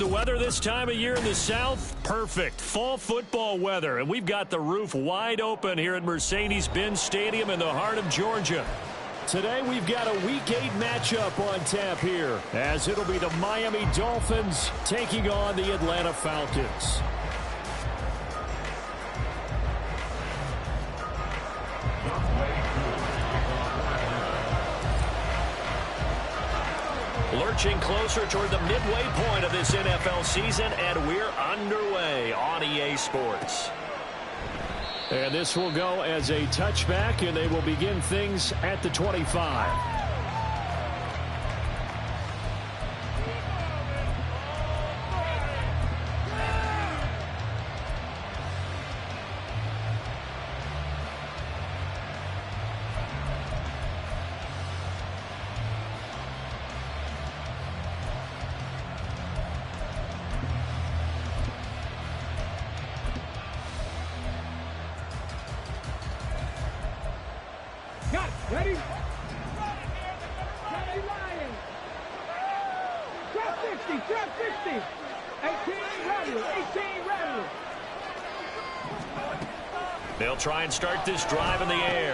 the weather this time of year in the South? Perfect. Fall football weather. And we've got the roof wide open here at Mercedes-Benz Stadium in the heart of Georgia. Today we've got a Week 8 matchup on tap here, as it'll be the Miami Dolphins taking on the Atlanta Falcons. Lurching closer toward the midway point of this NFL season, and we're underway on EA Sports. And this will go as a touchback, and they will begin things at the 25. Ready? Lions. Drop 60, drop 60. 18, rattle, 18, rattle. They'll try and start this drive in the air.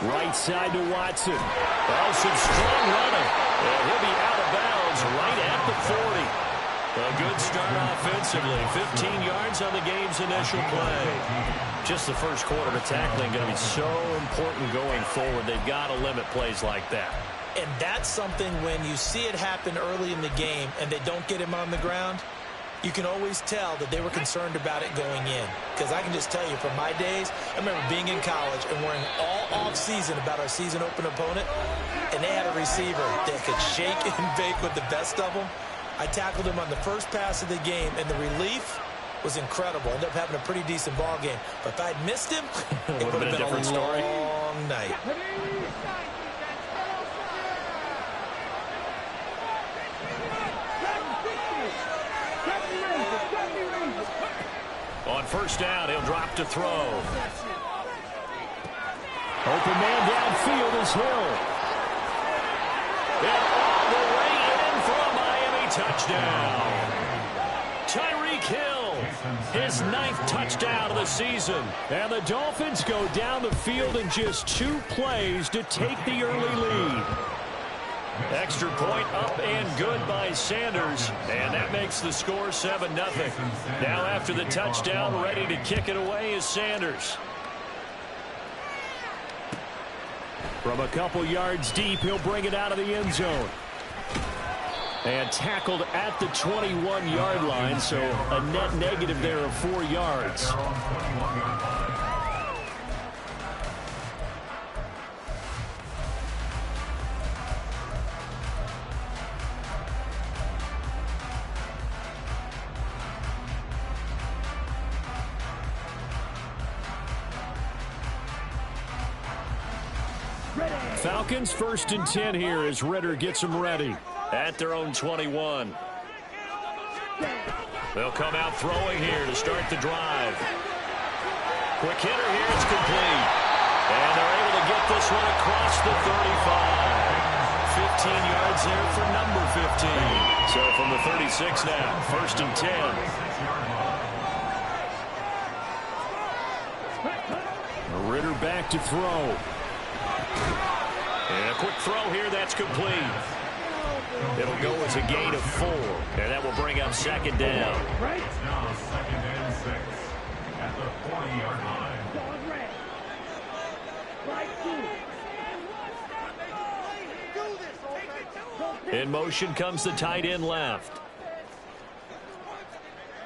Right side to Watson. Oh, some strong running. And he'll be out of bounds right at the 40. A good start offensively. 15 yards on the game's initial play. Just the first quarter of tackling going to be so important going forward. They've got to limit plays like that. And that's something when you see it happen early in the game and they don't get him on the ground, you can always tell that they were concerned about it going in. Because I can just tell you from my days, I remember being in college and worrying all off-season about our season open opponent, and they had a receiver that could shake and bake with the best of them. I tackled him on the first pass of the game, and the relief was incredible. Ended up having a pretty decent ball game. But if I'd missed him, it would have been a different story. Long night. On first down, he'll drop to throw. Open man downfield is Hill. And all the way in for a Miami touchdown. Tyreek Hill, his 9th touchdown of the season. And the Dolphins go down the field in just 2 plays to take the early lead. Extra point up and good by Sanders, and that makes the score 7-0. Now after the touchdown, ready to kick it away is Sanders. From a couple yards deep, he'll bring it out of the end zone. And tackled at the 21-yard line, so a net negative there of 4 yards. Falcons 1st and 10 here as Ritter gets them ready at their own 21. They'll come out throwing here to start the drive. Quick hitter here, it's complete. And they're able to get this one across the 35. 15 yards there for number 15. So from the 36 now, 1st and 10. Ritter back to throw. And a quick throw here, that's complete. It'll go as a gain of 4, and that will bring up 2nd down. Now 2nd and 6 at the 40-yard line. In motion comes the tight end left.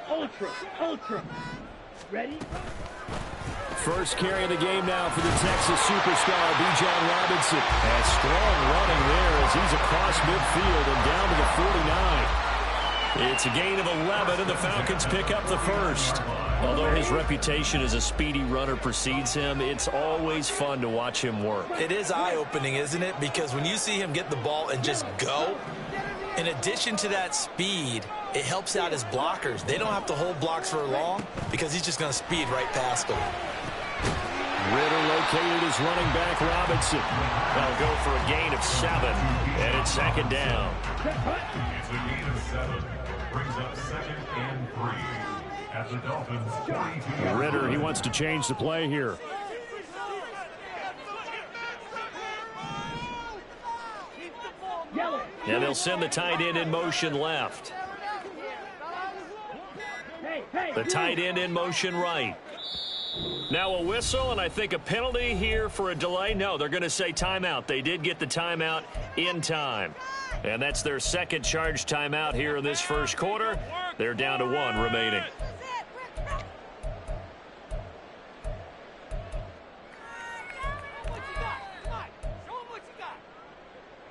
Ultra. Ready? First carry of the game now for the Texas superstar, Bijan Robinson. And strong running there as he's across midfield and down to the 49. It's a gain of 11, and the Falcons pick up the first. Although his reputation as a speedy runner precedes him, it's always fun to watch him work. It is eye-opening, isn't it? Because when you see him get the ball and just go, in addition to that speed, it helps out his blockers. They don't have to hold blocks for long because he's just going to speed right past them. Ritter located as running back Robinson. They'll go for a gain of 7, and it's 2nd down. It's a gain of 7. Brings up 2nd and 3 at the Dolphins' 42. Ritter, he wants to change the play here. And they'll send the tight end in motion left. The tight end in motion right. Now a whistle, and I think a penalty here for a delay. No, they're going to say timeout. They did get the timeout in time. And that's their second charge timeout here in this first quarter. They're down to 1 remaining.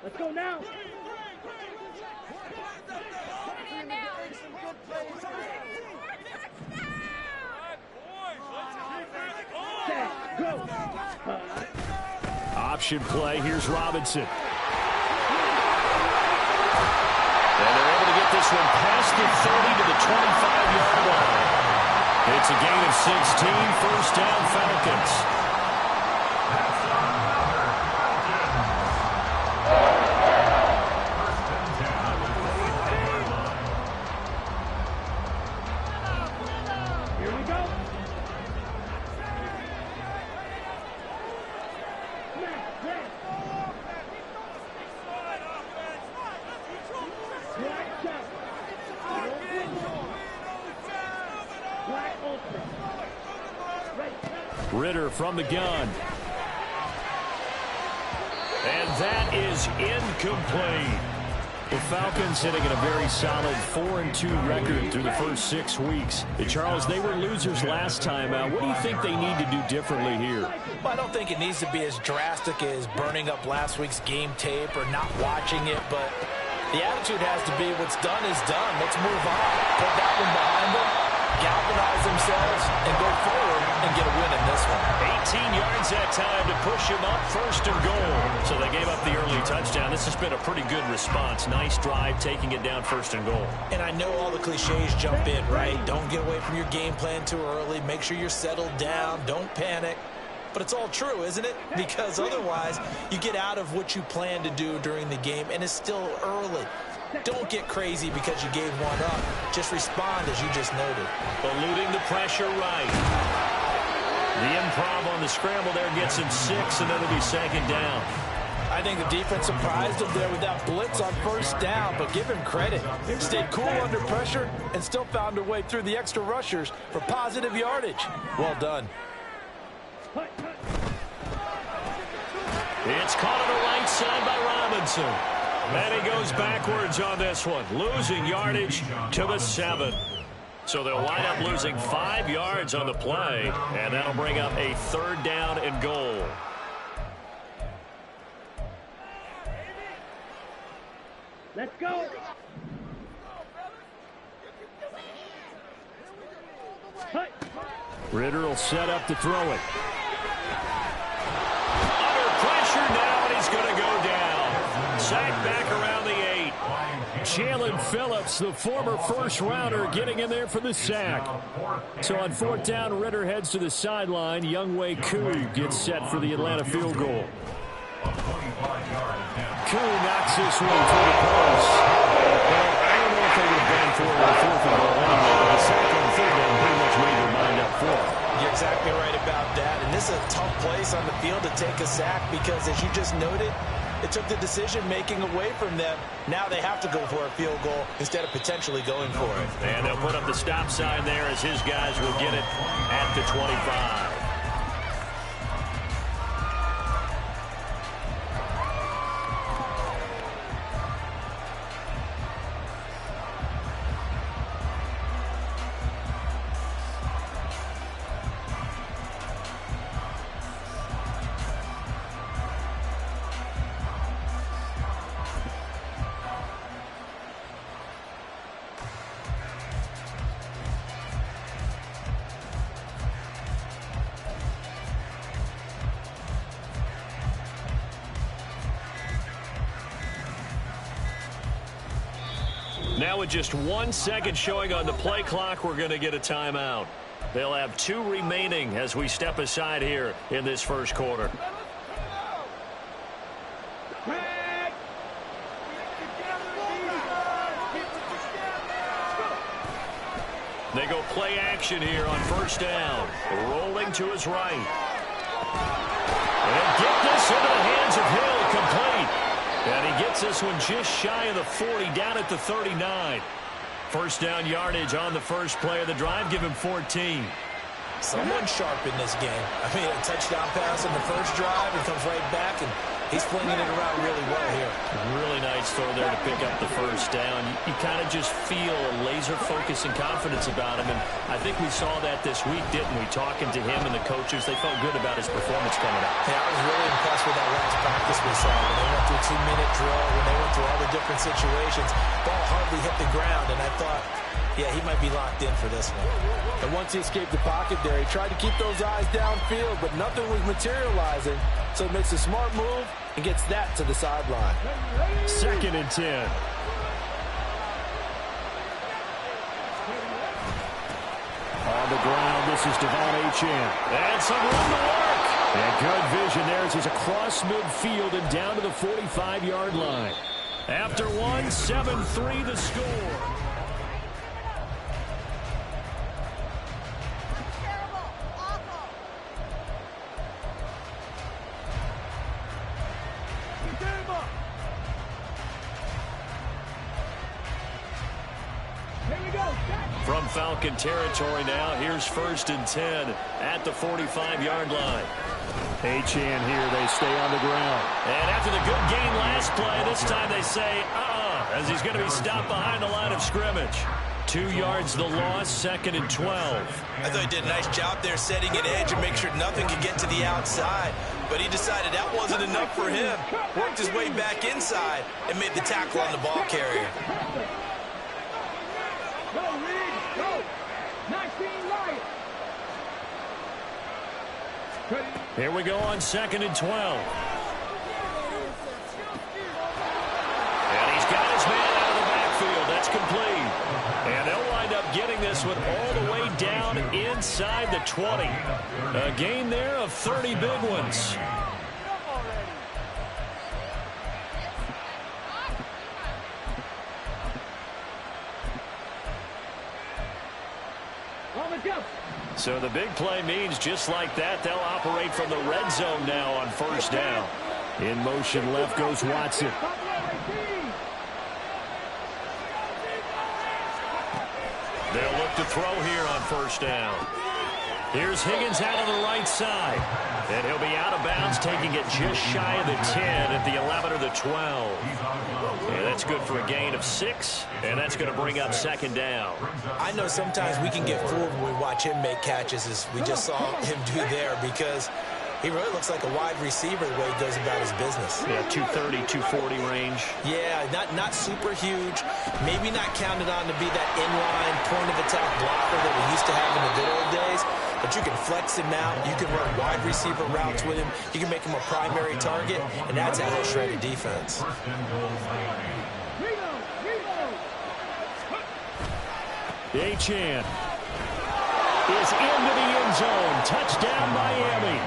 Let's go now. Go. Option play. Here's Robinson. And they're able to get this one past the 30 to the 25-yard line. It's a gain of 16. First down, Falcons. Ritter from the gun. And that is incomplete. The Falcons sitting at a very solid 4-2 record through the first 6 weeks. Charles, they were losers last time out. What do you think they need to do differently here? Well, I don't think it needs to be as drastic as burning up last week's game tape or not watching it, but the attitude has to be what's done is done. Let's move on. Put that one behind them, galvanize themselves, and go forward and get a win in this one. 18 yards that time to push him up, first and goal. So they gave up the early touchdown. This has been a pretty good response. Nice drive, taking it down first and goal. And I know all the cliches jump in, right? Don't get away from your game plan too early. Make sure you're settled down. Don't panic. But it's all true, isn't it? Because otherwise, you get out of what you plan to do during the game, and it's still early. Don't get crazy because you gave one up. Just respond as you just noted. Eluding the pressure right. The improv on the scramble there gets him 6, and then it'll be second down. I think the defense surprised him there with that blitz on first down, but give him credit. Stayed cool under pressure and still found a way through the extra rushers for positive yardage. Well done. It's caught on the right side by Robinson. And he goes backwards on this one, losing yardage to the 7. So they'll wind up losing 5 yards on the play, and that'll bring up a third down and goal. Let's go. Ritter will set up to throw it. Under pressure now, and he's going to go down. Sacked back around the 8. Jalen Phillips, the former first-rounder, getting in there for the sack. So on fourth down, Ritter heads to the sideline. Wk8 gets set for the Atlanta field goal. Koo knocks this one to the post. Well, I don't know if they would have gone for it on fourth and goal anyway, but the sack on third down pretty much made their mind up for it. You're exactly right about that. And this is a tough place on the field to take a sack because, as you just noted, it took the decision-making away from them. Now they have to go for a field goal instead of potentially going for it. And they'll put up the stop sign there as his guys will get it at the 25. Now with just 1 second showing on the play clock, we're going to get a timeout. They'll have 2 remaining as we step aside here in this first quarter. They go play action here on first down. Rolling to his right. And get this into the hands of Hill, complete. And he gets this one just shy of the 40, down at the 39. First down yardage on the first play of the drive. Give him 14. Someone sharp in this game. I mean, a touchdown pass in the first drive and comes right back, and he's flinging it around really well here. Really nice throw there to pick up the first down. You kind of just feel a laser focus and confidence about him, and I think we saw that this week, didn't we? Talking to him and the coaches, they felt good about his performance coming up. Yeah, I was really impressed with that last practice we saw. When they went through a 2-minute drill, when they went through all the different situations, ball hardly hit the ground, and I thought, yeah, he might be locked in for this one. And once he escaped the pocket there, he tried to keep those eyes downfield, but nothing was materializing. So he makes a smart move and gets that to the sideline. 2nd and 10. On the ground, this is Devon Achane. And some room to work. And good vision there as he's across midfield and down to the 45-yard line. After one, 7-3 the score. From Falcon territory now, here's 1st and 10 at the 45-yard line. Achane here, they stay on the ground. And after the good gain last play, this time they say, as he's going to be stopped behind the line of scrimmage. 2 yards the loss, 2nd and 12. I thought he did a nice job there setting an edge and make sure nothing could get to the outside. But he decided that wasn't enough for him. Worked his way back inside and made the tackle on the ball carrier. Go, Reed, go. 19 Lions. Here we go on 2nd and 12. And he's got his man out of the backfield. That's complete. And they'll wind up getting this one all the way down inside the 20. A gain there of 30 big ones. So the big play means just like that, they'll operate from the red zone now on first down. In motion left goes Watson. They'll look to throw here on first down. Here's Higgins out on the right side. And he'll be out of bounds, taking it just shy of the 10 at the 11 or the 12. And that's good for a gain of 6, and that's going to bring up 2nd down. I know sometimes we can get fooled when we watch him make catches, as we just saw him do there, because he really looks like a wide receiver the way he goes about his business. Yeah, 230, 240 range. Yeah, not super huge. Maybe not counted on to be that inline point-of-attack blocker that we used to have in the good old days. But you can flex him out. You can run wide receiver routes with him. You can make him a primary target, and that's how he'll shred a defense. Achane is into the end zone. Touchdown, Miami.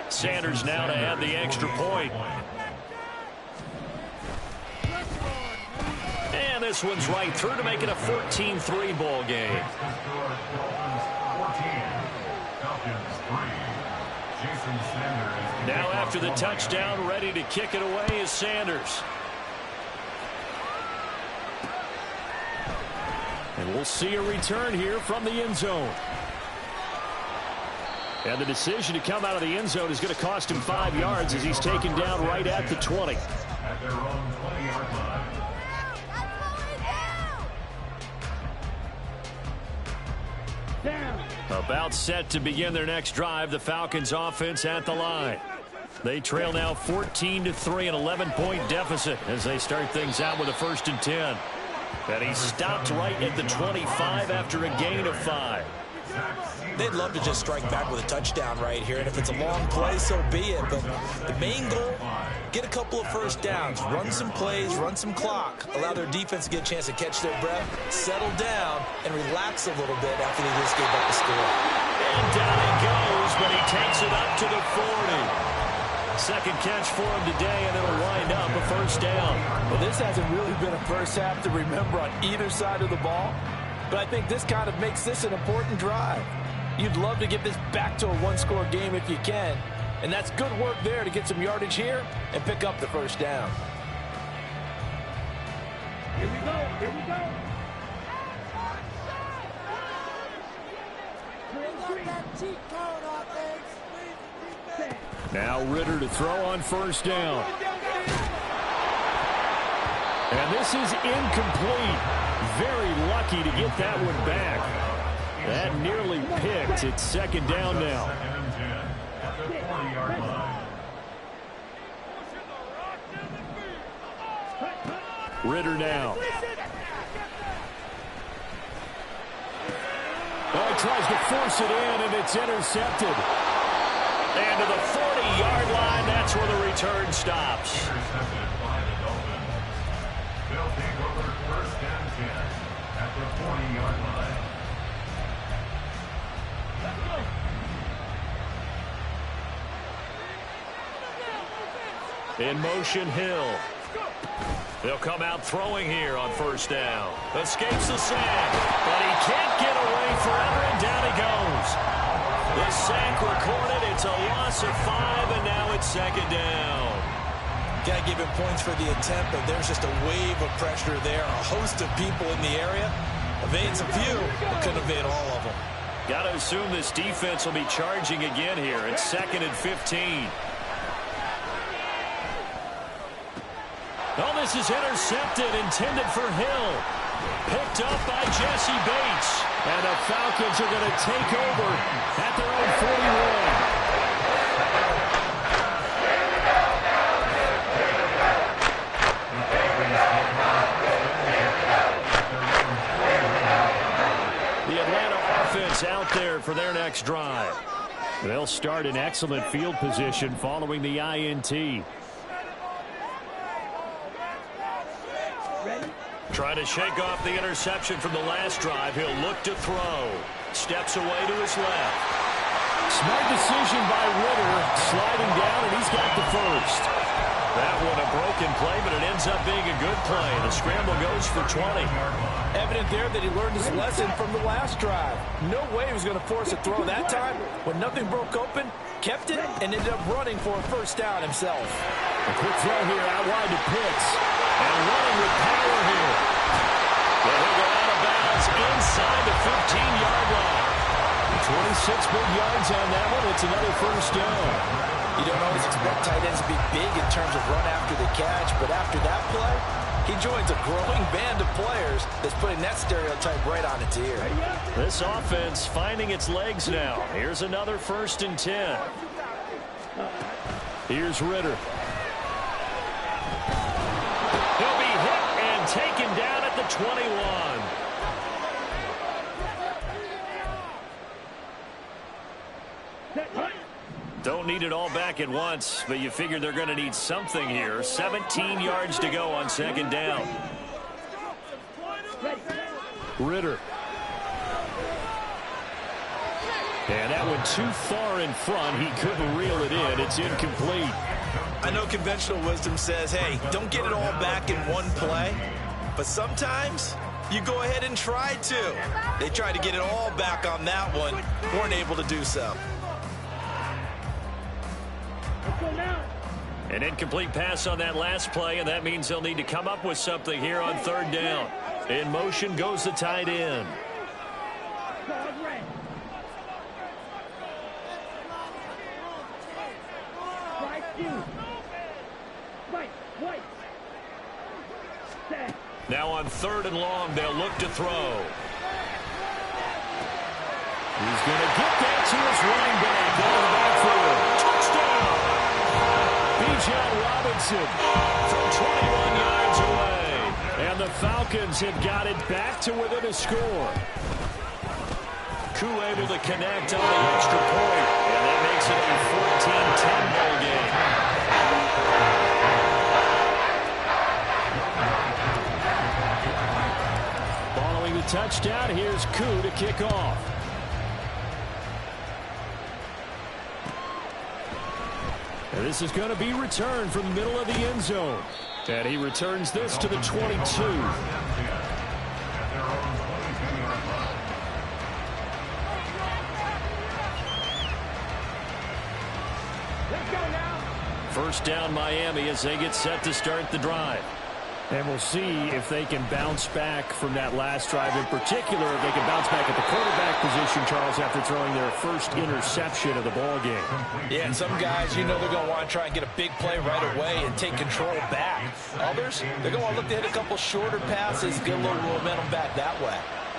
Sanders now to add the extra point. And this one's right through to make it a 14-3 ball game. Now after the touchdown, ready to kick it away is Sanders. And we'll see a return here from the end zone. And the decision to come out of the end zone is going to cost him 5 yards as he's taken down right at the 20. At their own 20-yard line. About set to begin their next drive, the Falcons offense at the line. They trail now 14-3, an 11-point deficit as they start things out with a 1st and 10. And he stopped right at the 25 after a gain of 5. They'd love to just strike back with a touchdown right here, and if it's a long play, so be it. But the main goal, get a couple of first downs, run some plays, run some clock, allow their defense to get a chance to catch their breath, settle down, and relax a little bit after they just gave up the score. And down he goes, but he takes it up to the 40. Second catch for him today, and it'll wind up a 1st down. Well, this hasn't really been a first half to remember on either side of the ball. but I think this kind of makes this an important drive. You'd love to get this back to a one-score game if you can, and that's good work there to get some yardage here and pick up the first down. Here we go. Here we go. Now Ritter to throw on first down. And this is incomplete. Very lucky to get that one back. That nearly picked. It's second down now. Ritter now. Oh, he tries to force it in, and it's intercepted. And to the 40-yard line, that's where the return stops. Intercepted by the Dolphins. They'll take over first and 10 at the 40-yard line. In motion, Hill. They'll come out throwing here on first down. Escapes the sack, but he can't get away forever, and down he goes. The sack recorded. It's a loss of 5, and now it's second down. Got to give him points for the attempt, but there's just a wave of pressure there. A host of people in the area. Evades a few, but couldn't evade all of them. Got to assume this defense will be charging again here. It's second and 15. Oh, this is intercepted, intended for Hill. Picked up by Jesse Bates. And the Falcons are going to take over at their own 41. The Atlanta offense out there for their next drive. They'll start in excellent field position following the INT. Trying to shake off the interception from the last drive. He'll look to throw. Steps away to his left. Smart decision by Ritter. Sliding down, and he's got the first. That one a broken play, but it ends up being a good play. The scramble goes for 20. Evident there that he learned his lesson from the last drive. No way he was going to force a throw that time. When nothing broke open, kept it, and ended up running for a first down himself. A quick throw here out wide to Pitts. And running with power here. But he'll go out of bounds inside the 15-yard line. 26 big yards on that one. It's another first down. You don't always expect tight ends to be big in terms of run after the catch, but after that play, he joins a growing band of players that's putting that stereotype right on its ear. This offense finding its legs now. Here's another first and 10. Here's Ritter. He'll be hit and taken down at the 21. Don't need it all back at once, but you figure they're going to need something here. 17 yards to go on second down. Ritter. And that one too far in front. He couldn't reel it in. It's incomplete. I know conventional wisdom says, hey, don't get it all back in one play. But sometimes you go ahead and try to. They tried to get it all back on that one. Weren't able to do so. An incomplete pass on that last play, and that means they'll need to come up with something here on third down. In motion goes the tight end. Now on third and long, they'll look to throw. He's going to get that to his running back out of the backfield. Touchdown! Bijan Robinson from 21 yards away. And the Falcons have got it back to within a score. Koo able to connect on the extra point. And that makes it a 14-10 ball game. Following the touchdown, here's Koo to kick off. And this is going to be returned from the middle of the end zone. And he returns this to the 22. First down Miami as they get set to start the drive. And we'll see if they can bounce back from that last drive. In particular, if they can bounce back at the quarterback position, Charles, after throwing their first interception of the ball game. Yeah, and some guys, you know they're going to want to try and get a big play right away and take control back. Others, they're going to want to look to hit a couple shorter passes, get a little momentum back that way.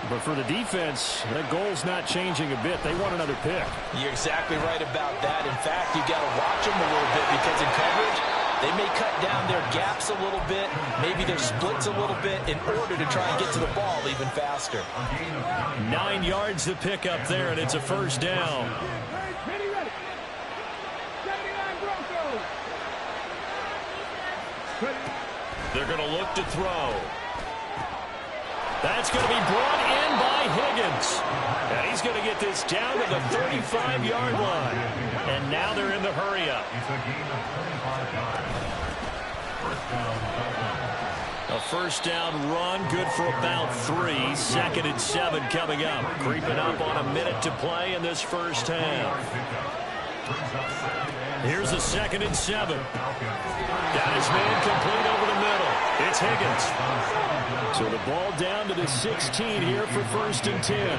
But for the defense, that goal's not changing a bit. They want another pick. You're exactly right about that. In fact, you got to watch them a little bit because in coverage, they may cut down their gaps a little bit, maybe their splits a little bit in order to try and get to the ball even faster. 9 yards to pick up there, and it's a first down. They're going to look to throw. That's going to be brought in by Higgins. And he's going to get this down to the 35-yard line. And now they're in the hurry-up. A first down run, good for about 3. 2nd and 7 coming up. Creeping up on a minute to play in this first half. Here's the 2nd and 7. Got his man complete over the middle. It's Higgins. So the ball down to the 16 here for 1st and 10.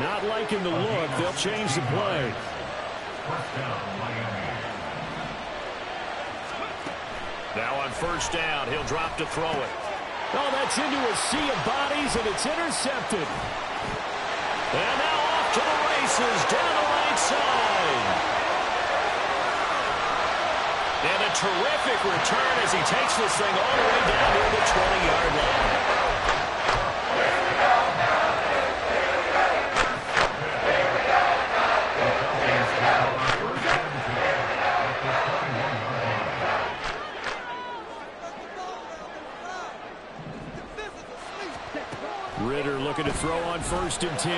Not liking the look. They'll change the play. Now on first down, he'll drop to throw it. Oh, that's into a sea of bodies, and it's intercepted. And now off to the races down the right side. And a terrific return as he takes this thing all the way down to the 20-yard line. Ritter looking to throw on 1st and 10.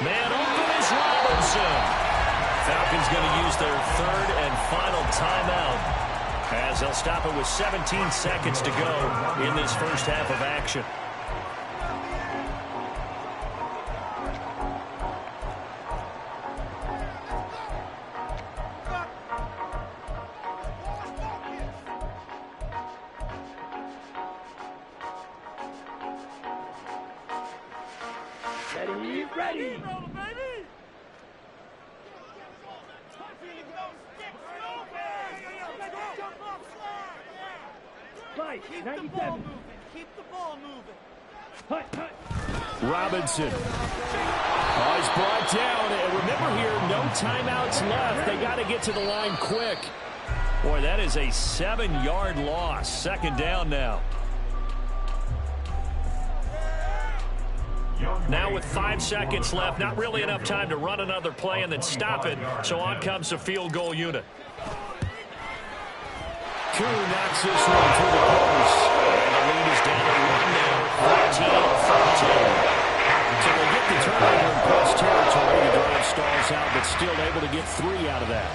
Man open is Robinson. Falcons going to use their 3rd and final timeout as they'll stop it with 17 seconds to go in this first half of action. Ready. Right, 97. Keep the ball moving. Robinson. Oh, he's brought down. And remember here, no timeouts left. They got to get to the line quick. Boy, that is a 7-yard loss. 2nd down now. Now with 5 seconds left, not really enough time to run another play and then stop it. So on comes the field goal unit. Koo knocks this one through the post. And the lead is down to 1 now, 14-14. So they get the turnover in close territory. The drive stalls out, but still able to get 3 out of that.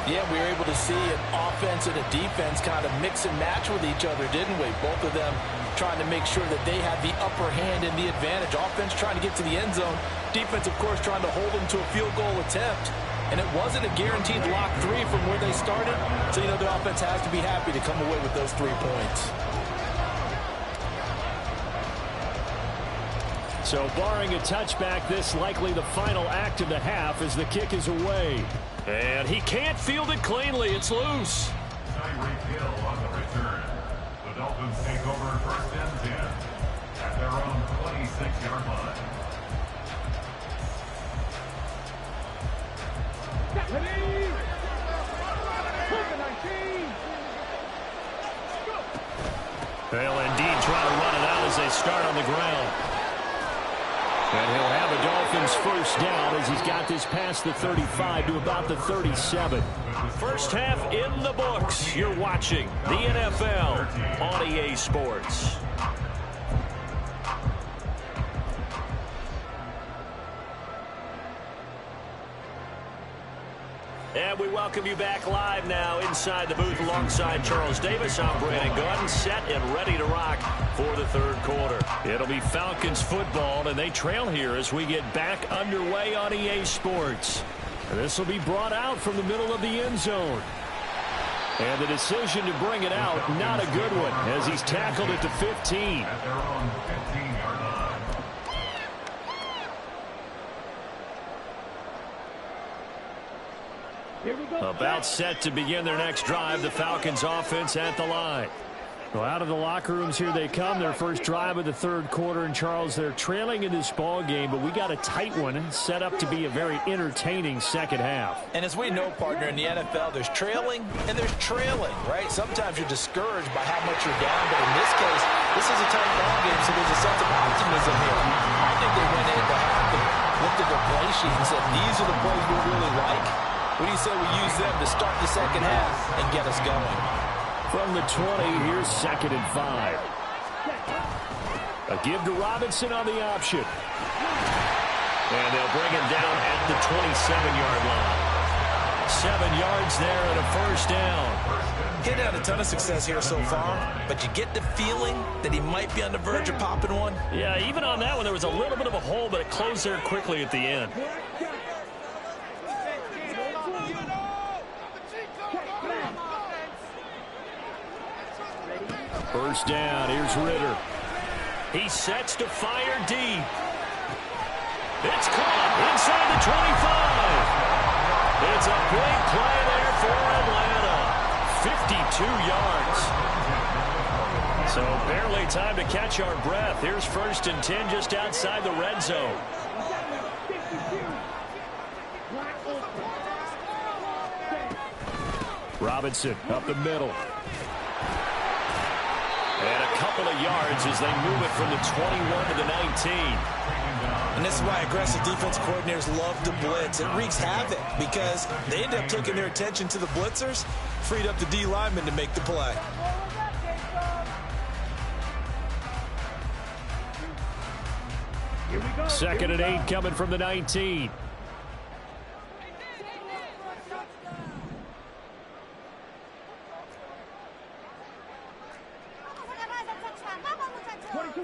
Yeah, we were able to see an offense and a defense kind of mix and match with each other, didn't we? Both of them trying to make sure that they had the upper hand and the advantage. Offense trying to get to the end zone. Defense, of course, trying to hold them to a field goal attempt. And it wasn't a guaranteed lock 3 from where they started. So, you know, the offense has to be happy to come away with those 3 points. So barring a touchback, this likely the final act of the half as the kick is away. And he can't field it cleanly. It's loose. Tyreek Hill on the return. The Dolphins take over 1st and 10 at their own 26-yard line. They'll indeed try to run it out as they start on the ground. And he'll have the Dolphins first down as he's got this past the 35 to about the 37. First half in the books. You're watching the NFL on EA Sports. And we welcome you back live now inside the booth alongside Charles Davis. I'm Brandon Gordon, set and ready to rock for the 3rd quarter. It'll be Falcons football, and they trail here as we get back underway on EA Sports. And this will be brought out from the middle of the end zone. And the decision to bring it out, not a good one, as he's tackled it to 15. At their own 15-yard line. Here we go. About set to begin their next drive, the Falcons offense at the line. Well, out of the locker rooms here they come, their first drive of the third quarter. And, Charles, they're trailing in this ball game, but we got a tight one set up to be a very entertaining second half. And as we know, partner, in the NFL, there's trailing and there's trailing, right? Sometimes you're discouraged by how much you're down, but in this case, this is a tight ball game, so there's a sense of optimism here. I think they went in the half and looked at their play sheet and said, these are the plays we really like. What do you say we use them to start the second half and get us going? From the 20, here's 2nd and 5. A give to Robinson on the option. And they'll bring him down at the 27-yard line. 7 yards there and a first down. He's had a ton of success here so far, but you get the feeling that he might be on the verge of popping one. Yeah, even on that one, there was a little bit of a hole, but it closed there quickly at the end. First down, here's Ritter. He sets to fire deep. It's caught inside the 25. It's a big play there for Atlanta. 52 yards. So barely time to catch our breath. Here's 1st and 10 just outside the red zone. Robinson up the middle. And a couple of yards as they move it from the 21 to the 19. And this is why aggressive defense coordinators love to blitz. It wreaks havoc because they end up taking their attention to the blitzers, freed up the D lineman to make the play. Here we go. 2nd and 8 coming from the 19.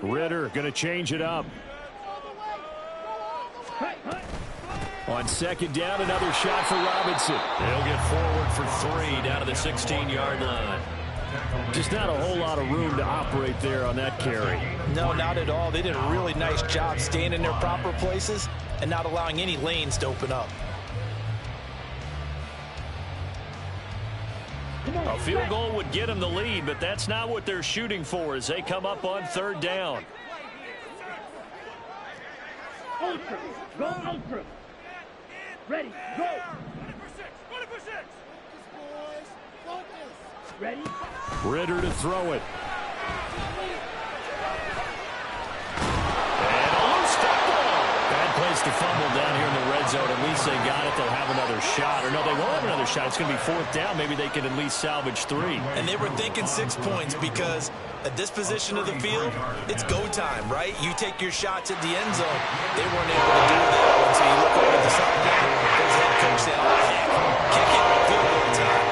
Ritter going to change it up. On 2nd down, another shot for Robinson. They'll get forward for 3 down to the 16-yard line. Just not a whole lot of room to operate there on that carry. No, not at all. They did a really nice job staying in their proper places and not allowing any lanes to open up. A field goal would get them the lead, but that's not what they're shooting for as they come up on 3rd down. Ultra. Go ultra. Ready. Go. Ready. Ritter to throw it. And a loose football. Bad place to fumble down here in the red zone. At least they got it. They'll have another shot. Or no, they won't have another shot. It's going to be 4th down. Maybe they can at least salvage 3. And they were thinking 6 points because at this position of the field, it's go time, right? You take your shots at the end zone. They weren't able to do that one. So you look over the sideline. There's head coach saying, kick it, field goal time.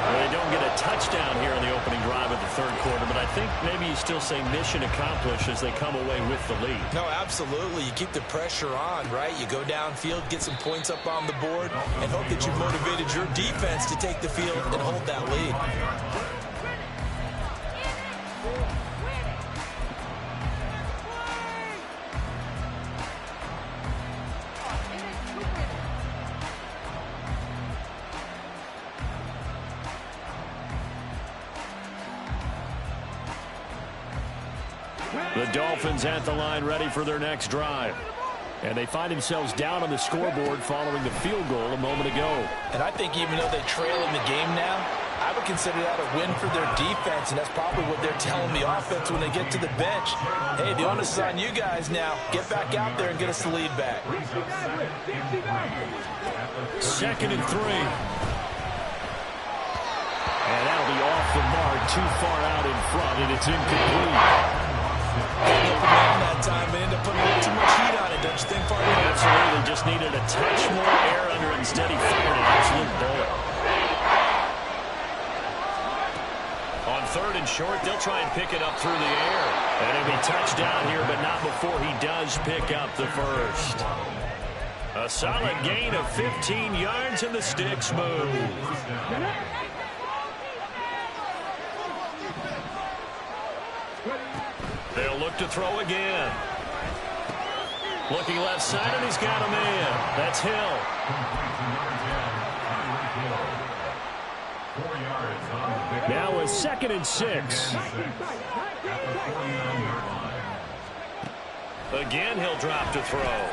Well, they don't get a touchdown here in the opening drive of the 3rd quarter, but I think maybe you still say mission accomplished as they come away with the lead. No, absolutely. You keep the pressure on, right? You go downfield, get some points up on the board, and hope that you've motivated your defense to take the field and hold that lead. The Dolphins at the line ready for their next drive. And they find themselves down on the scoreboard following the field goal a moment ago. And I think even though they trail in the game now, I would consider that a win for their defense, and that's probably what they're telling the offense when they get to the bench. Hey, the onus is on you guys now. Get back out there and get us the lead back. 2nd and 3. And that'll be off the mark, too far out in front, and it's incomplete. That time, but ended up putting a little too much heat on it, don't you think, partner? Absolutely, just needed a touch more air under it. Instead, he fired an absolute bullet. On 3rd and short, they'll try and pick it up through the air. And it'll be touchdown here, but not before he does pick up the first. A solid gain of 15 yards, and the sticks move. They'll look to throw again. Looking left side, and he's got a man. That's Hill. Now a 2nd and 6. Again, he'll drop to throw.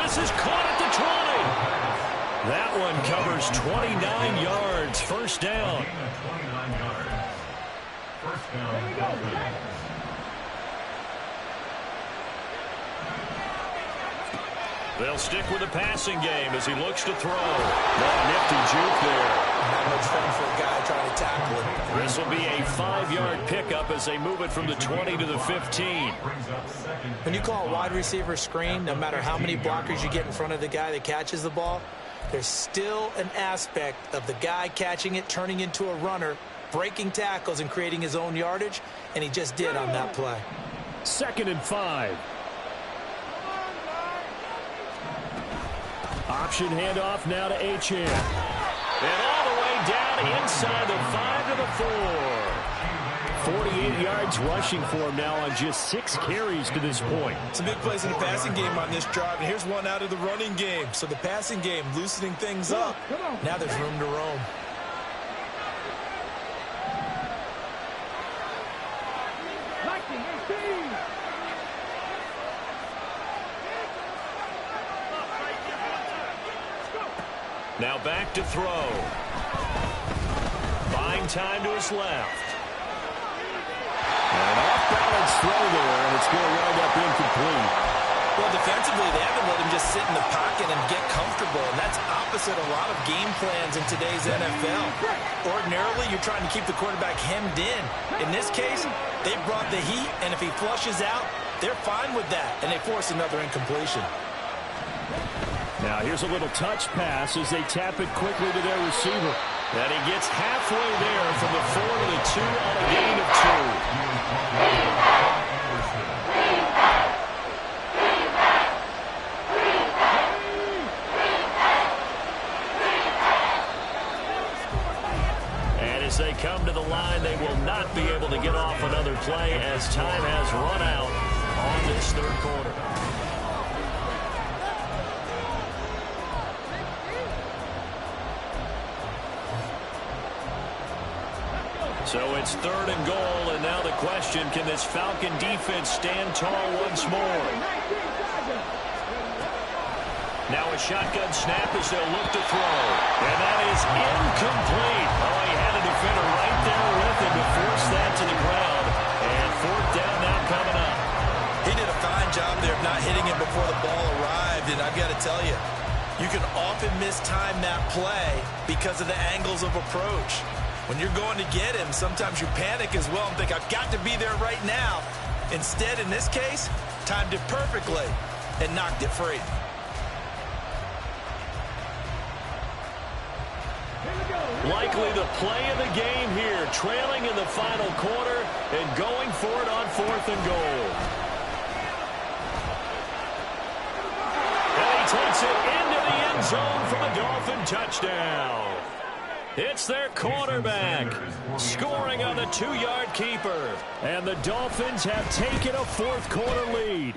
This is caught at the 20. That one covers 29 yards. First down. They'll stick with the passing game as he looks to throw. Nifty juke there. Not much fun for a guy trying to tackle it. This will be a 5-yard pickup as they move it from the 20 to the 15. When you call a wide receiver screen, no matter how many blockers you get in front of the guy that catches the ball, there's still an aspect of the guy catching it, turning into a runner, breaking tackles and creating his own yardage, and he just did on that play. 2nd and 5. Option handoff now to Achane. And all the way down inside the 5 to the 4. 48 yards rushing for him now on just 6 carries to this point. Some big plays in the passing game on this drive, and here's one out of the running game. So the passing game loosening things up. Now there's room to roam. Now back to throw. Buying time to his left. An off-balance throw there, and it's going to wind up incomplete. Well, defensively, they haven't let him just sit in the pocket and get comfortable, and that's opposite a lot of game plans in today's NFL. Ordinarily, you're trying to keep the quarterback hemmed in. In this case, they brought the heat, and if he flushes out, they're fine with that, and they force another incompletion. Now here's a little touch pass as they tap it quickly to their receiver. And he gets halfway there from the 4 to the 2 on a gain of 2. And as they come to the line, they will not be able to get off another play as time has run out on this 3rd quarter. So it's 3rd and goal, and now the question, can this Falcon defense stand tall once more? Now a shotgun snap as they'll look to throw. And that is incomplete. Oh, he had a defender right there with him to force that to the ground. And 4th down now coming up. He did a fine job there of not hitting him before the ball arrived, and I've got to tell you, you can often mistime that play because of the angles of approach. When you're going to get him, sometimes you panic as well and think, I've got to be there right now. Instead, in this case, timed it perfectly and knocked it free. Likely the play of the game here, trailing in the final quarter and going for it on 4th and goal. And he takes it into the end zone for the Dolphin touchdown. It's their quarterback scoring on the 2-yard keeper. And the Dolphins have taken a 4th quarter lead.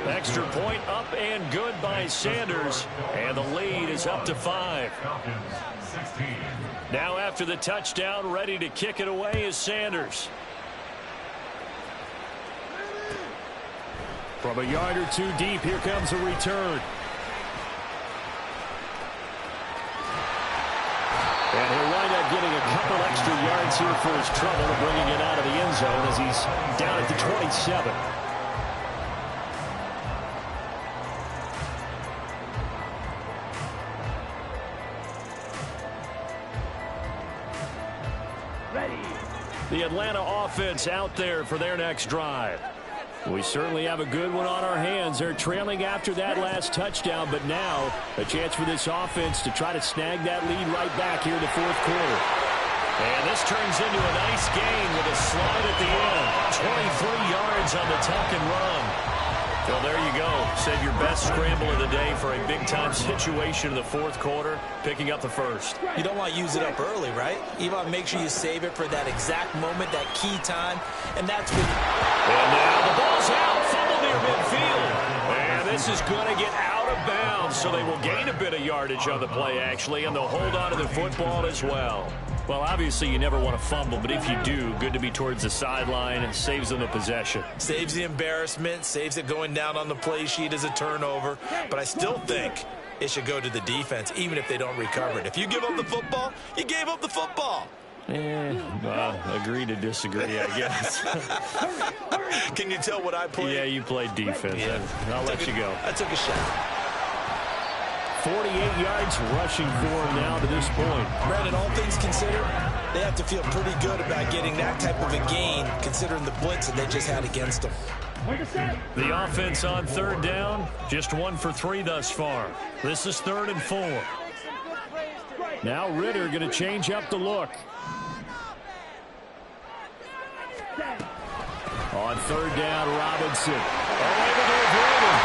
Extra point up and good by Sanders. And the lead is up to 5. Now after the touchdown, ready to kick it away is Sanders. From a yard or 2 deep, here comes a return. And he'll wind up getting a couple extra yards here for his trouble and bringing it out of the end zone as he's down at the 27. The Atlanta offense out there for their next drive. We certainly have a good one on our hands. They're trailing after that last touchdown, but now a chance for this offense to try to snag that lead right back here in the 4th quarter. And this turns into a nice gain with a slide at the end. 23 yards on the tuck and run. Well, there you go. Save your best scramble of the day for a big-time situation in the fourth quarter, picking up the first. You don't want to use it up early, right? You want to make sure you save it for that exact moment, that key time, and that's when... And now the ball's out, fumble near midfield. And this is going to get out of bounds, so they will gain a bit of yardage on the play, actually, and they'll hold on to the football as well. Well, obviously, you never want to fumble, but if you do, good to be towards the sideline and saves them the possession. Saves the embarrassment, saves it going down on the play sheet as a turnover. But I still think it should go to the defense, even if they don't recover it. If you give up the football, you gave up the football. Agree to disagree, I guess. Can you tell what I played? Yeah, you played defense. Yeah. I'll let you go. I took a shot. 48 yards rushing for him now to this point. Brandon, all things considered, they have to feel pretty good about getting that type of a gain, considering the blitz that they just had against them. The offense on third down, just 1 for 3 thus far. This is 3rd and 4. Now Ritter going to change up the look. On third down, Robinson. Able to avoid him.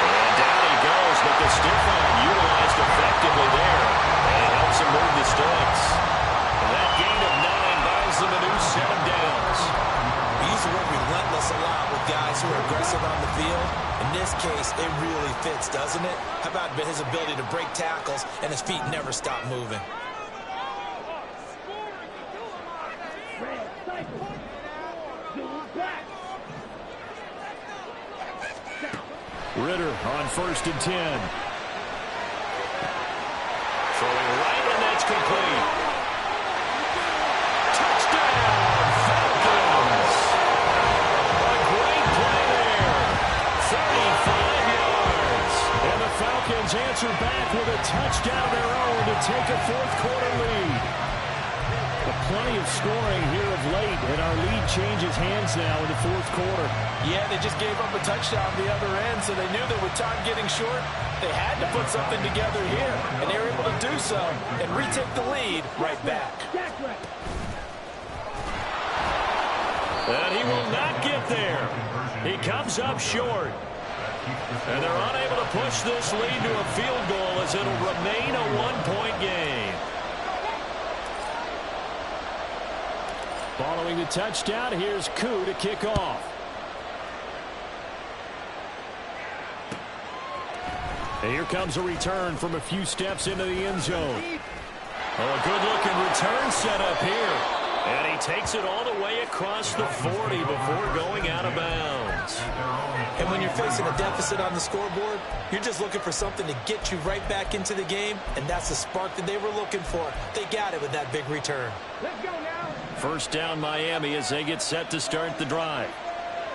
And down he goes, but the stiff arm utilized effectively there. And it helps him move the sticks. And that gain of 9 buys them a new 7 downs. We use the word relentless a lot with guys who are aggressive on the field. In this case, it really fits, doesn't it? How about his ability to break tackles and his feet never stop moving? Ritter on 1st and 10. Throwing right, and that's complete. Touchdown, Falcons! A great play there. 35 yards. And the Falcons answer back with a touchdown of their own to take a fourth-quarter lead. Plenty of scoring here of late, and our lead changes hands now in the fourth quarter. Yeah, they just gave up a touchdown the other end, so they knew that with time getting short, they had to put something together here, and they were able to do so and retake the lead right back. And he will not get there. He comes up short. And they're unable to push this lead to a field goal as it'll remain a one-point game. Following the touchdown, here's Koo to kick off. And here comes a return from a few steps into the end zone. Oh, a good-looking return set up here. And he takes it all the way across the 40 before going out of bounds. And when you're facing a deficit on the scoreboard, you're just looking for something to get you right back into the game, and that's the spark that they were looking for. They got it with that big return. Let's go now. First down Miami as they get set to start the drive.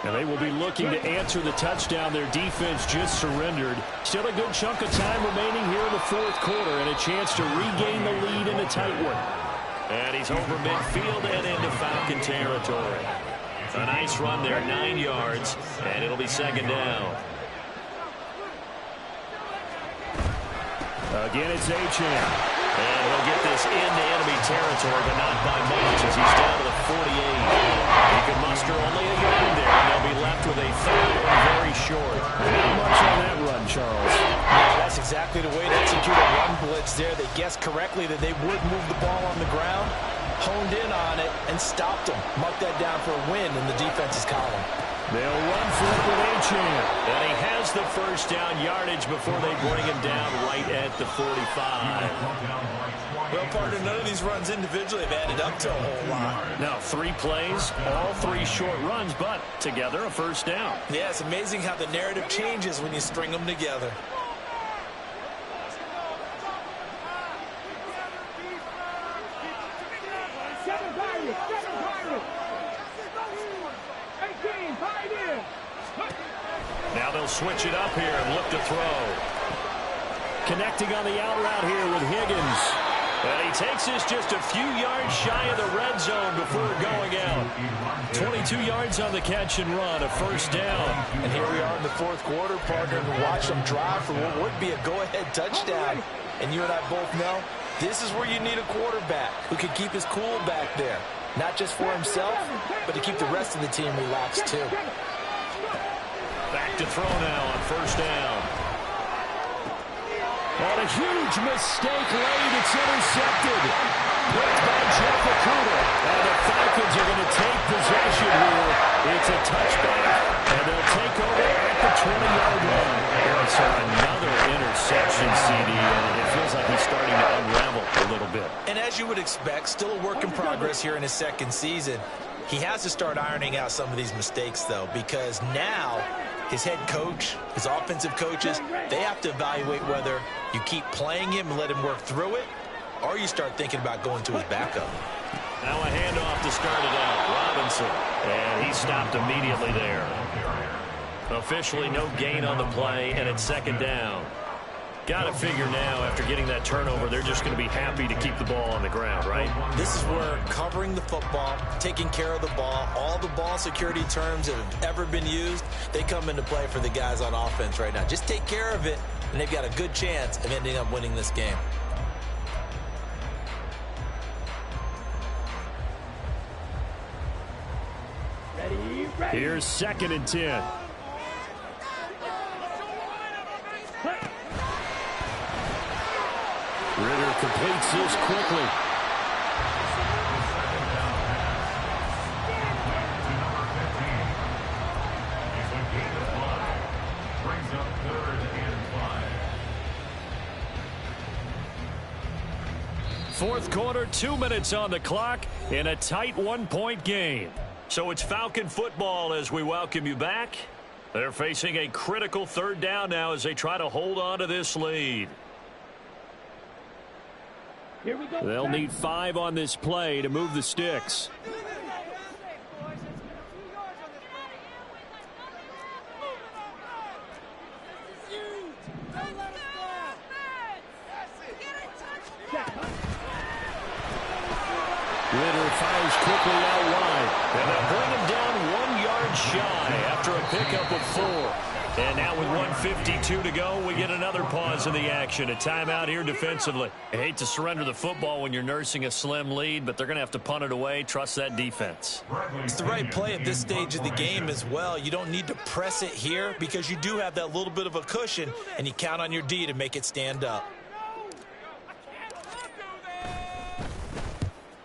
And they will be looking to answer the touchdown their defense just surrendered. Still a good chunk of time remaining here in the fourth quarter and a chance to regain the lead in a tight one. And he's over midfield and into Falcon territory. A nice run there, 9 yards, and it'll be second down. Again, it's Achane. And he'll get this into enemy territory, but not by much as he's down to the 48. He can muster only a yard there, and they'll be left with a third and very short. Not much on that run, Charles. Yeah, that's exactly the way to execute a run blitz there. They guessed correctly that they would move the ball on the ground, honed in on it, and stopped them. Mark that down for a win in the defense's column. They'll run for it with Achane. And he has the first down yardage before they bring him down right at the 45. Well, partner, none of these runs individually have added up to a whole lot. Now, 3 plays, all 3 short runs, but together a first down. Yeah, it's amazing how the narrative changes when you string them together. Now they'll switch it up here and look to throw. Connecting on the out route here with Higgins. And he takes this just a few yards shy of the red zone before going out. 22 yards on the catch and run, a first down. And here we are in the fourth quarter, partner, and watch them drive for what would be a go-ahead touchdown. And you and I both know this is where you need a quarterback who can keep his cool back there. Not just for himself, but to keep the rest of the team relaxed too. Back to throw now on first down. And a huge mistake late. It's intercepted. Picked by Jeff Okuda. And the Falcons are going to take possession here. It's a touchback, and they'll take over at the 20-yard line. So another interception, CD, and it feels like he's starting to unravel a little bit. And as you would expect, still a work in progress here in his second season. He has to start ironing out some of these mistakes, though, because now his head coach, his offensive coaches, they have to evaluate whether you keep playing him and let him work through it, or you start thinking about going to his backup. Now a handoff to start it out. Robinson. And he stopped immediately there. Officially no gain on the play, and it's second down. Got to figure now, after getting that turnover, they're just going to be happy to keep the ball on the ground, right? This is where covering the football, taking care of the ball, all the ball security terms that have ever been used, they come into play for the guys on offense right now. Just take care of it, and they've got a good chance of ending up winning this game. Here's 2nd and 10. Ritter completes this quickly. Brings up 3rd and 5. Fourth quarter, 2 minutes on the clock in a tight 1-point game. So it's Falcon football as we welcome you back. They're facing a critical 3rd down now as they try to hold on to this lead. Here we go. They'll need 5 on this play to move the sticks. Ritter fires quickly out wide. And they'll bring him down 1 yard shy after a pickup of 4. And now with 1:52 to go, we get another pause in the action. A timeout here defensively. I hate to surrender the football when you're nursing a slim lead, but they're going to have to punt it away. Trust that defense. It's the right play at this stage of the game as well. You don't need to press it here because you do have that little bit of a cushion, and you count on your D to make it stand up.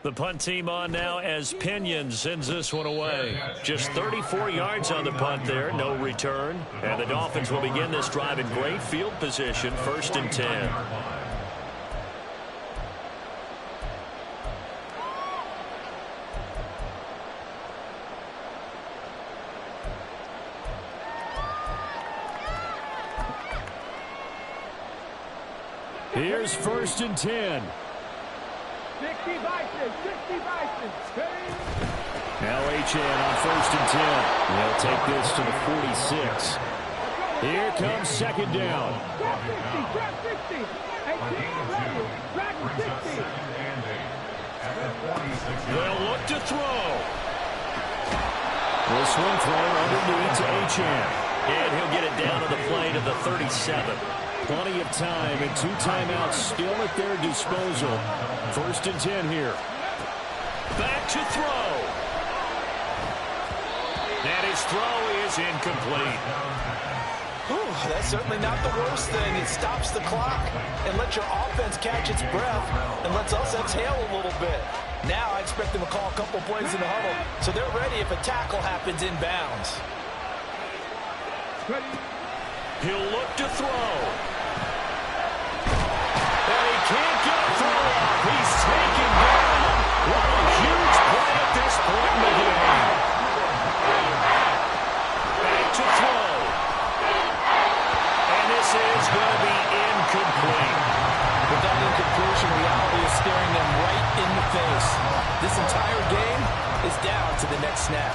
The punt team on now as Pinion sends this one away. Just 34 yards on the punt there, no return. And the Dolphins will begin this drive in great field position, 1st and 10. Here's 1st and 10. 60 Bison, 60 Bison. Now HN on 1st and 10. They'll take this to the 46. Here comes 2nd down. Drop 60, drop 60. 18 ready, drop 60. They'll look to throw. This one thrown underneath to HN. And he'll get it down to the play to the 37. Plenty of time and 2 timeouts still at their disposal. 1st and 10 here. Back to throw. And his throw is incomplete. Whew, that's certainly not the worst thing. It stops the clock and lets your offense catch its breath and lets us exhale a little bit. Now I expect them to call a couple plays in the huddle so they're ready if a tackle happens inbounds. He'll look to throw. And he can't get a throw off. He's taken down. What a huge play at this point in the game. Back to throw. And this is going to be incomplete. With that incompletion, reality is staring them right in the face. This entire game is down to the next snap.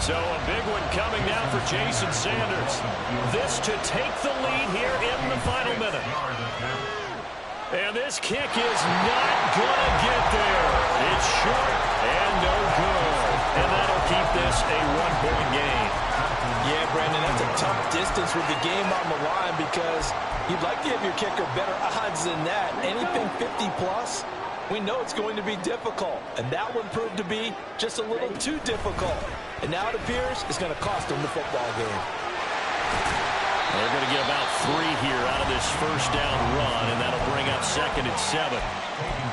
So a big one coming now for Jason Sanders. This to take the lead here in the final minute. And this kick is not going to get there. It's short and no good. And that'll keep this a 1-point game. Yeah, Brandon, that's a tough distance with the game on the line because you'd like to give your kicker better odds than that. Anything 50-plus, we know it's going to be difficult. And that one proved to be just a little too difficult. And now it appears it's going to cost them the football game. They're going to get about 3 here out of this first down run, and that'll bring up 2nd and 7.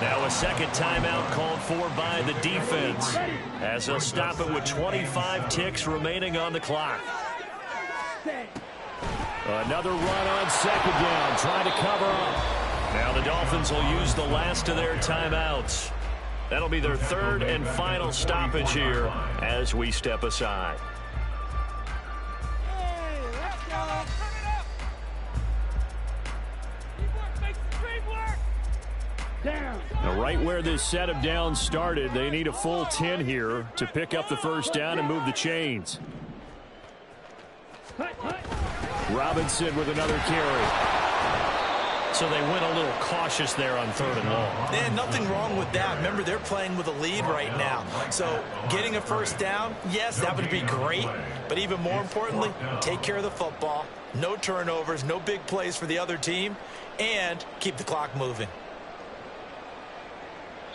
Now a second timeout called for by the defense as they'll stop it with 25 ticks remaining on the clock. Another run on 2nd down, trying to cover up. Now the Dolphins will use the last of their timeouts. That'll be their 3rd and final stoppage here as we step aside. Now, right where this set of downs started, they need a full 10 here to pick up the first down and move the chains. Robinson with another carry. So they went a little cautious there on 3rd and long. And nothing wrong with that. Remember, they're playing with a lead right now. So getting a first down, yes, that would be great. But even more importantly, take care of the football. No turnovers, no big plays for the other team, and keep the clock moving.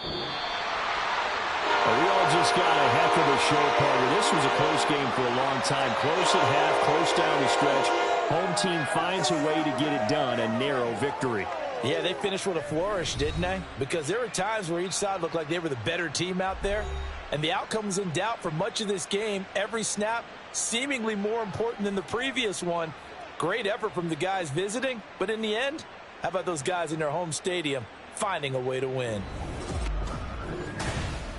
Well, we all just got a heck of a show, Carter. This was a close game for a long time. Close at half, close down the stretch. Home team finds a way to get it done, a narrow victory. Yeah, they finished with a flourish, didn't they? Because there were times where each side looked like they were the better team out there. And the outcome was in doubt for much of this game. Every snap seemingly more important than the previous one. Great effort from the guys visiting. But in the end, how about those guys in their home stadium finding a way to win?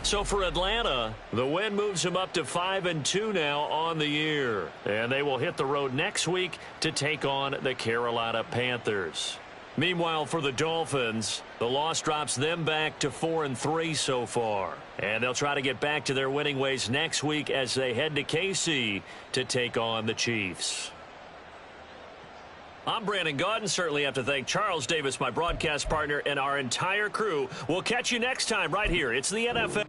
So for Atlanta, the win moves them up to 5-2 now on the year. And they will hit the road next week to take on the Carolina Panthers. Meanwhile, for the Dolphins, the loss drops them back to 4-3 so far. And they'll try to get back to their winning ways next week as they head to KC to take on the Chiefs. I'm Brandon Gaudin. Certainly have to thank Charles Davis, my broadcast partner, and our entire crew. We'll catch you next time right here. It's the NFL.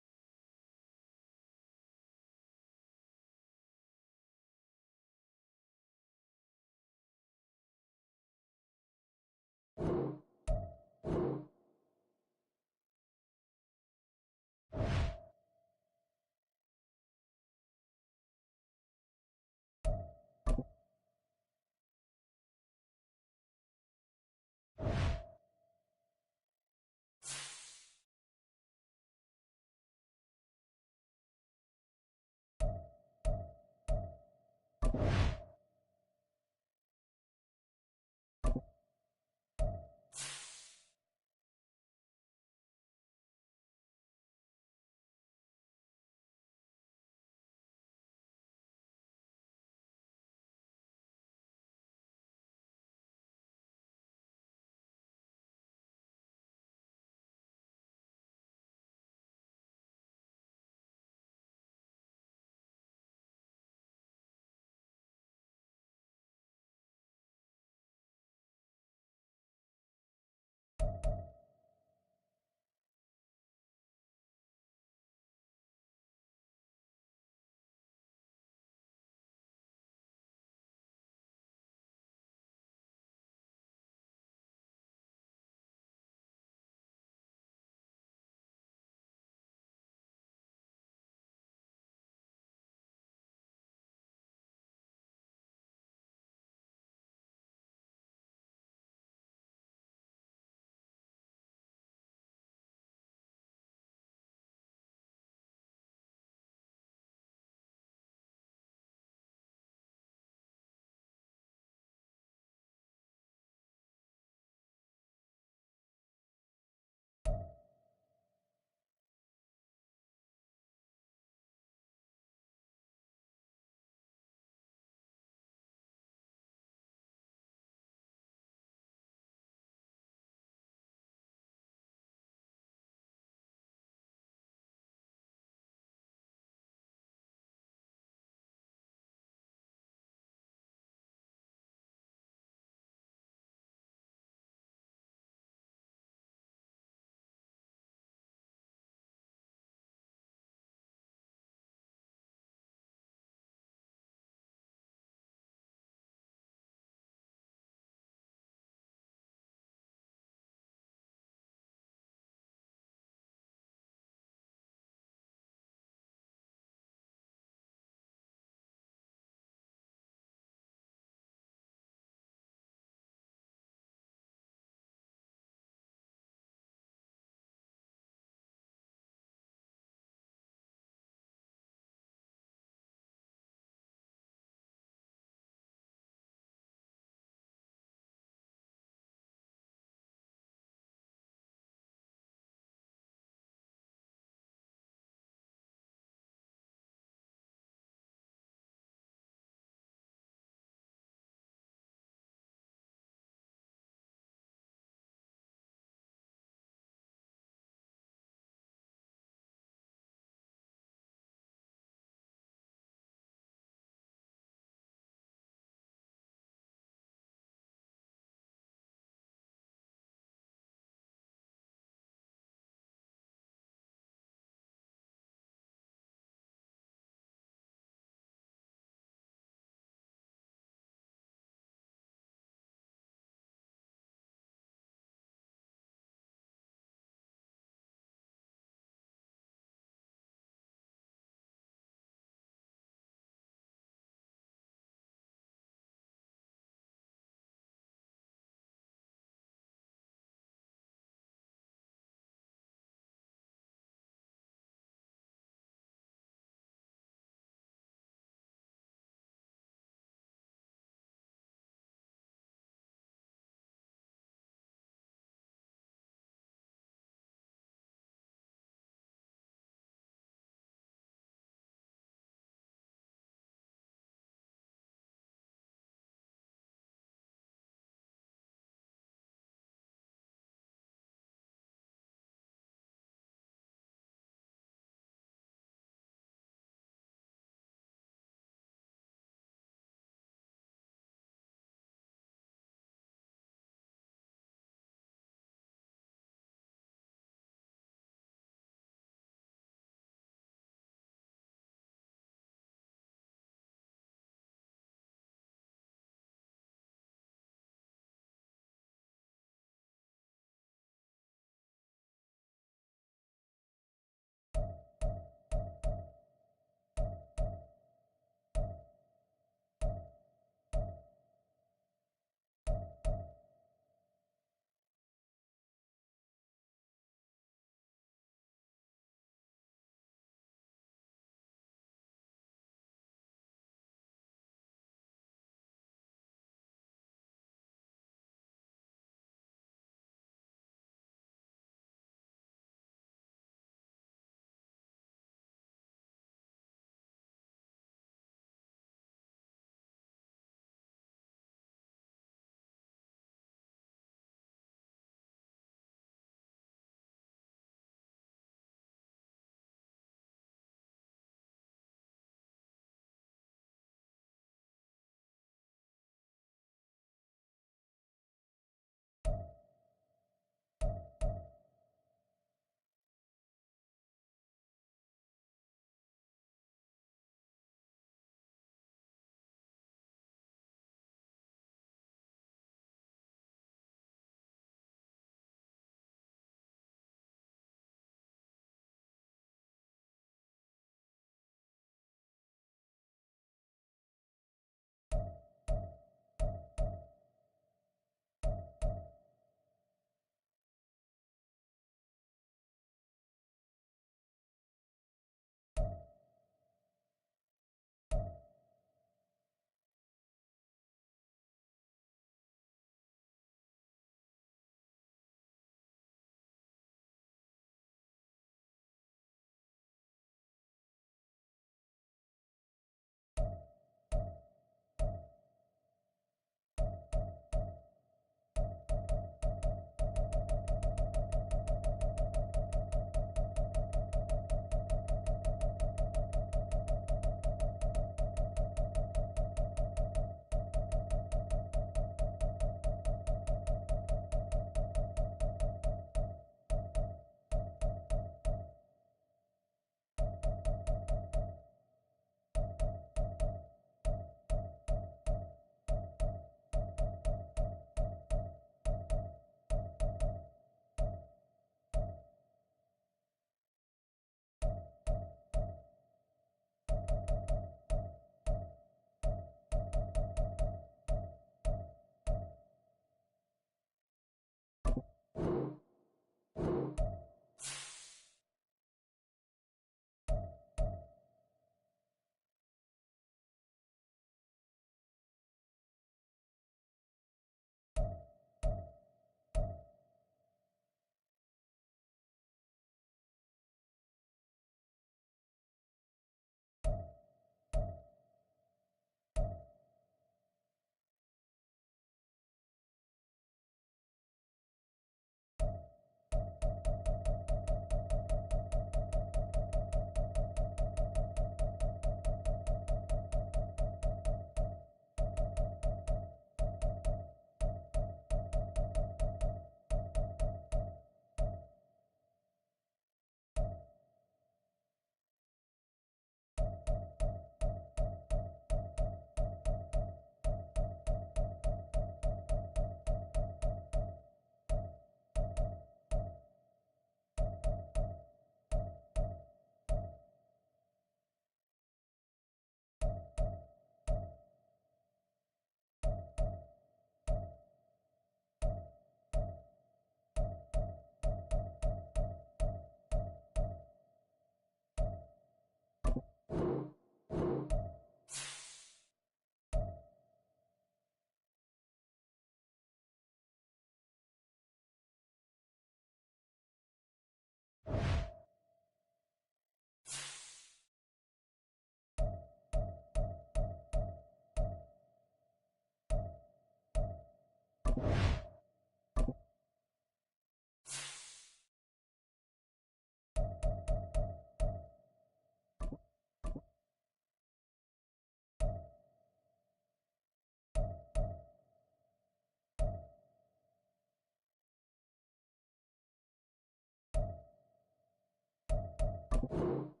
go.